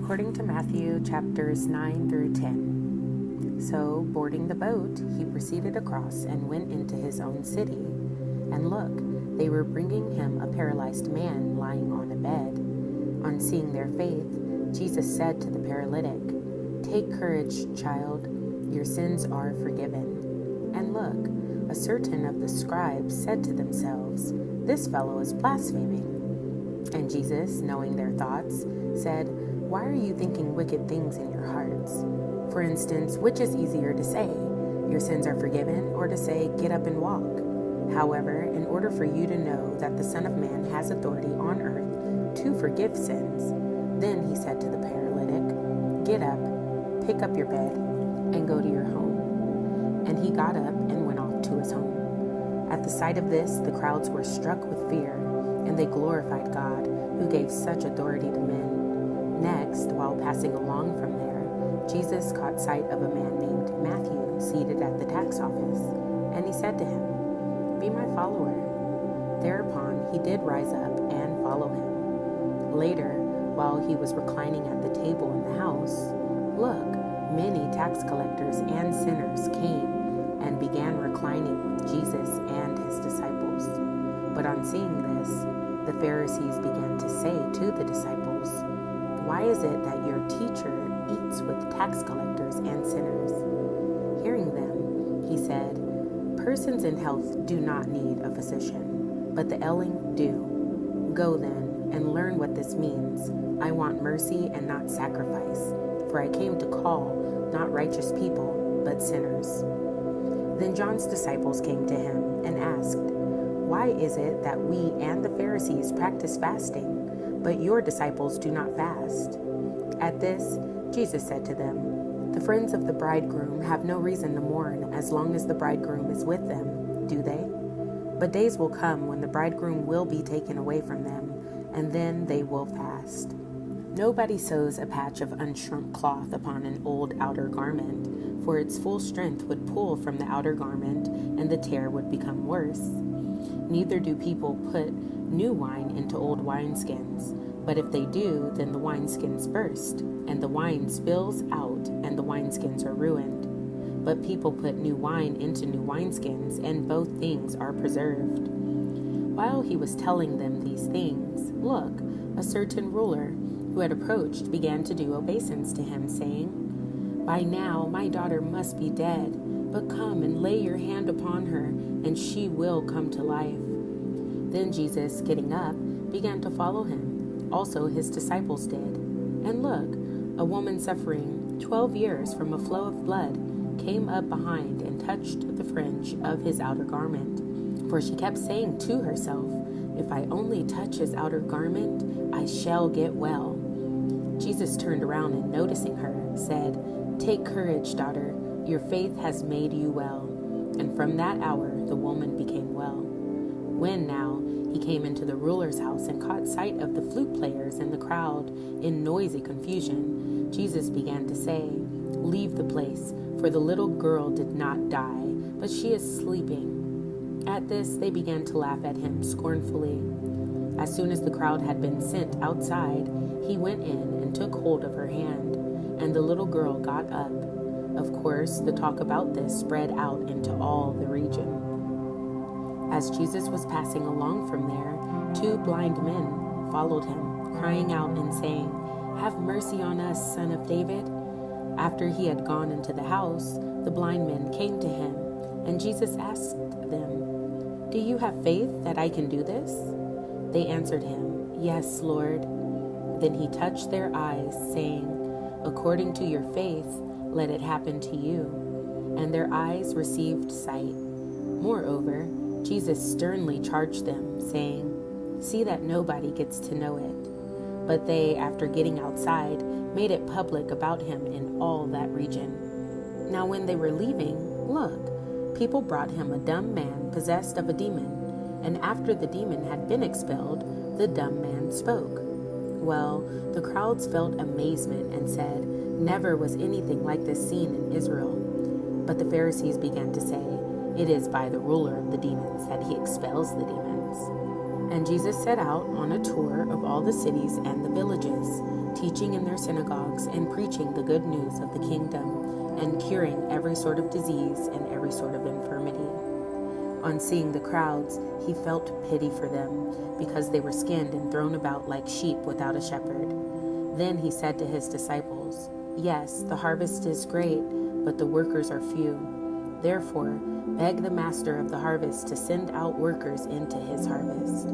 according to Matthew chapters 9 through 10. So, boarding the boat, he proceeded across and went into his own city. And look, they were bringing him a paralyzed man lying on a bed. On seeing their faith, Jesus said to the paralytic, "Take courage, child, your sins are forgiven." And look, a certain of the scribes said to themselves, "This fellow is blaspheming." And Jesus, knowing their thoughts, said, "Why are you thinking wicked things in your hearts? For instance, which is easier to say, 'Your sins are forgiven,' or to say, 'Get up and walk'? However, in order for you to know that the Son of Man has authority on earth to forgive sins," then he said to the paralytic, "Get up, pick up your bed, and go to your home." And he got up and went off to his home. At the sight of this, the crowds were struck with fear, and they glorified God, who gave such authority to men. Next, while passing along from there, Jesus caught sight of a man named Matthew seated at the tax office, and he said to him, "Be my follower." Thereupon he did rise up and follow him. Later, while he was reclining at the table in the house, look, many tax collectors and sinners came and began reclining with Jesus and his disciples. But on seeing this, the Pharisees began to say to the disciples, "Why is it that your teacher eats with tax collectors and sinners?" Hearing them, he said, "Persons in health do not need a physician, but the ailing do. Go then and learn what this means. I want mercy and not sacrifice, for I came to call not righteous people, but sinners." Then John's disciples came to him and asked, "Why is it that we and the Pharisees practice fasting, but your disciples do not fast?" At this, Jesus said to them, "The friends of the bridegroom have no reason to mourn as long as the bridegroom is with them, do they? But days will come when the bridegroom will be taken away from them, and then they will fast. Nobody sews a patch of unshrunk cloth upon an old outer garment, for its full strength would pull from the outer garment, and the tear would become worse. Neither do people put new wine into old wineskins, but if they do, then the wineskins burst, and the wine spills out, and the wineskins are ruined. But people put new wine into new wineskins, and both things are preserved." While he was telling them these things, look, a certain ruler who had approached began to do obeisance to him, saying, "By now my daughter must be dead, but come and lay your hand upon her, and she will come to life." Then Jesus, getting up, began to follow him. Also his disciples did. And look, a woman suffering 12 years from a flow of blood came up behind and touched the fringe of his outer garment. For she kept saying to herself, "If I only touch his outer garment, I shall get well." Jesus turned around and noticing her, said, "Take courage, daughter, your faith has made you well." And from that hour the woman became well. When now he came into the ruler's house and caught sight of the flute players and the crowd in noisy confusion, Jesus began to say, "Leave the place, for the little girl did not die, but she is sleeping." At this they began to laugh at him scornfully. As soon as the crowd had been sent outside, he went in and took hold of her hand, and the little girl got up. Of course, the talk about this spread out into all the region. As Jesus was passing along from there, 2 blind men followed him, crying out and saying, "Have mercy on us, Son of David." After he had gone into the house, the blind men came to him, and Jesus asked them, "Do you have faith that I can do this?" They answered him, "Yes, Lord." Then he touched their eyes, saying, "According to your faith, let it happen to you." And their eyes received sight. Moreover, Jesus sternly charged them, saying, "See that nobody gets to know it." But they, after getting outside, made it public about him in all that region. Now when they were leaving, look, people brought him a dumb man possessed of a demon, and after the demon had been expelled, the dumb man spoke. Well, the crowds felt amazement and said, "Never was anything like this seen in Israel." But the Pharisees began to say, "It is by the ruler of the demons that he expels the demons." And Jesus set out on a tour of all the cities and the villages, teaching in their synagogues and preaching the good news of the kingdom, and curing every sort of disease and every sort of infirmity. On seeing the crowds, he felt pity for them, because they were scanned and thrown about like sheep without a shepherd. Then he said to his disciples, "Yes, the harvest is great, but the workers are few. Therefore, beg the master of the harvest to send out workers into his harvest."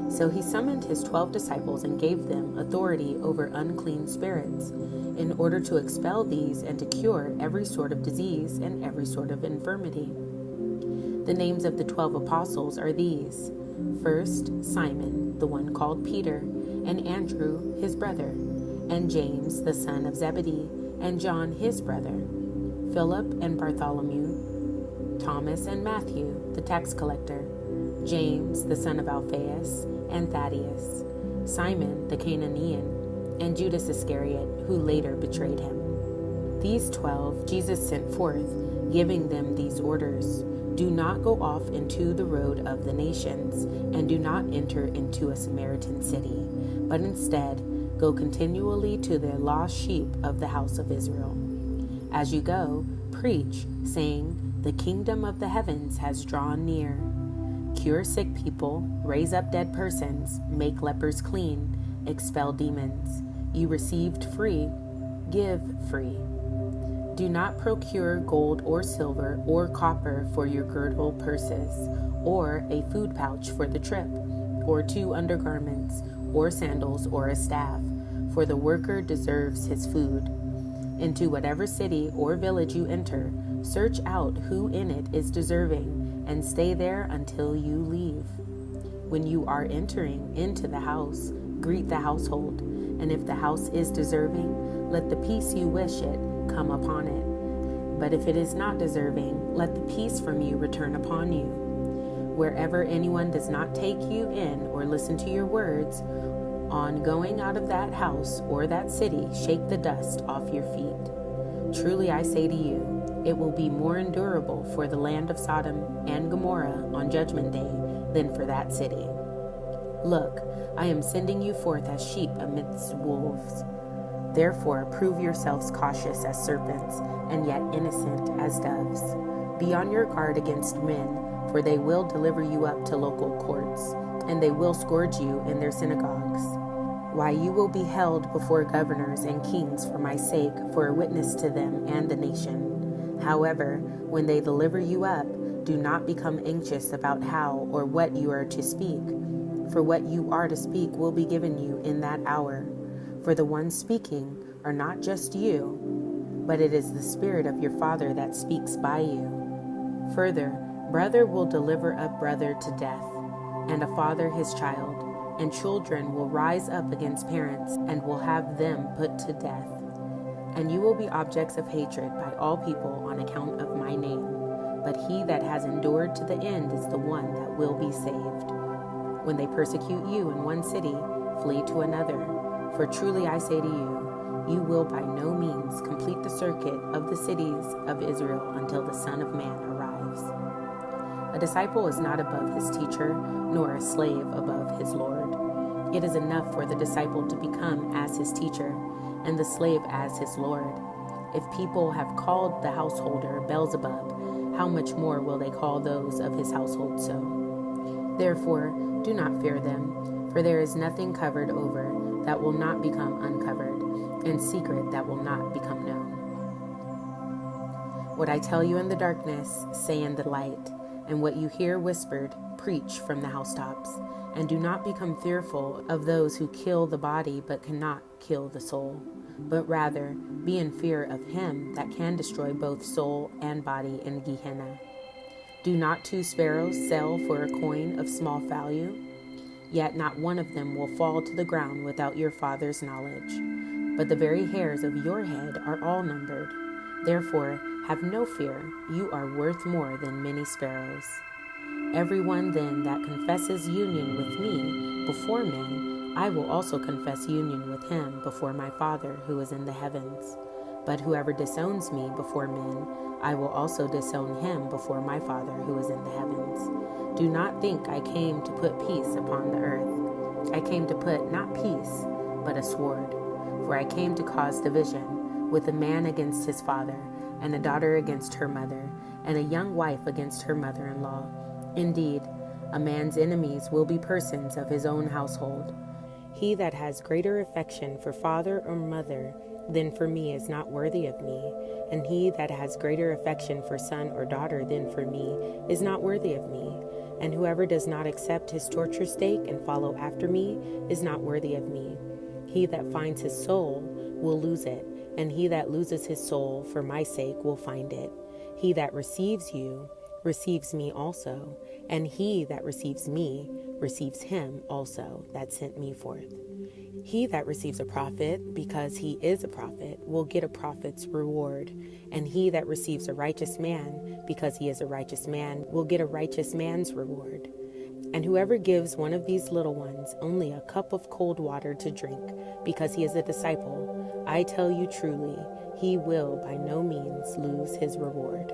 So he summoned his 12 disciples and gave them authority over unclean spirits, in order to expel these and to cure every sort of disease and every sort of infirmity. The names of the 12 apostles are these: first, Simon, the one called Peter, and Andrew, his brother, and James, the son of Zebedee, and John, his brother, Philip and Bartholomew, Thomas and Matthew, the tax collector, James, the son of Alphaeus, and Thaddeus, Simon the Canaanian, and Judas Iscariot, who later betrayed him. These 12 Jesus sent forth, giving them these orders: "Do not go off into the road of the nations, and do not enter into a Samaritan city, but instead go continually to the lost sheep of the house of Israel. As you go, preach, saying, 'The kingdom of the heavens has drawn near.' Cure sick people, raise up dead persons, make lepers clean, expel demons. You received free, give free. Do not procure gold or silver or copper for your girdle purses, or a food pouch for the trip, or 2 undergarments, or sandals, or a staff, for the worker deserves his food. Into whatever city or village you enter, search out who in it is deserving, and stay there until you leave. When you are entering into the house, greet the household, and if the house is deserving, let the peace you wish it come upon it. But if it is not deserving, let the peace from you return upon you. Wherever anyone does not take you in or listen to your words, on going out of that house or that city, shake the dust off your feet. Truly I say to you, it will be more endurable for the land of Sodom and Gomorrah on Judgment Day than for that city. Look, I am sending you forth as sheep amidst wolves. Therefore, prove yourselves cautious as serpents, and yet innocent as doves. Be on your guard against men, for they will deliver you up to local courts, and they will scourge you in their synagogues. Why, you will be held before governors and kings for my sake, for a witness to them and the nation. However, when they deliver you up, do not become anxious about how or what you are to speak, for what you are to speak will be given you in that hour. For the ones speaking are not just you, but it is the Spirit of your Father that speaks by you. Further, brother will deliver up brother to death, and a father his child, and children will rise up against parents and will have them put to death. And you will be objects of hatred by all people on account of my name. But he that has endured to the end is the one that will be saved. When they persecute you in one city, flee to another. For truly I say to you, you will by no means complete the circuit of the cities of Israel until the Son of Man arrives. A disciple is not above his teacher, nor a slave above his Lord. It is enough for the disciple to become as his teacher, and the slave as his Lord. If people have called the householder Beelzebub, how much more will they call those of his household so? Therefore, do not fear them, for there is nothing covered over that will not become uncovered, and secret that will not become known. What I tell you in the darkness, say in the light, and what you hear whispered, preach from the housetops. And do not become fearful of those who kill the body but cannot kill the soul, but rather be in fear of him that can destroy both soul and body in Gehenna. Do not 2 sparrows sell for a coin of small value? Yet not one of them will fall to the ground without your Father's knowledge. But the very hairs of your head are all numbered. Therefore, have no fear, you are worth more than many sparrows. Everyone then that confesses union with me before men, I will also confess union with him before my Father who is in the heavens. But whoever disowns me before men, I will also disown him before my Father who is in the heavens. Do not think I came to put peace upon the earth. I came to put not peace, but a sword. For I came to cause division, with a man against his father, and a daughter against her mother, and a young wife against her mother-in-law. Indeed, a man's enemies will be persons of his own household. He that has greater affection for father or mother than for me is not worthy of me, and he that has greater affection for son or daughter than for me is not worthy of me. And whoever does not accept his torture stake and follow after me is not worthy of me. He that finds his soul will lose it, and he that loses his soul for my sake will find it. He that receives you receives me also, and he that receives me receives him also that sent me forth. He that receives a prophet, because he is a prophet, will get a prophet's reward, and he that receives a righteous man, because he is a righteous man, will get a righteous man's reward. And whoever gives one of these little ones only a cup of cold water to drink, because he is a disciple, I tell you truly, he will by no means lose his reward.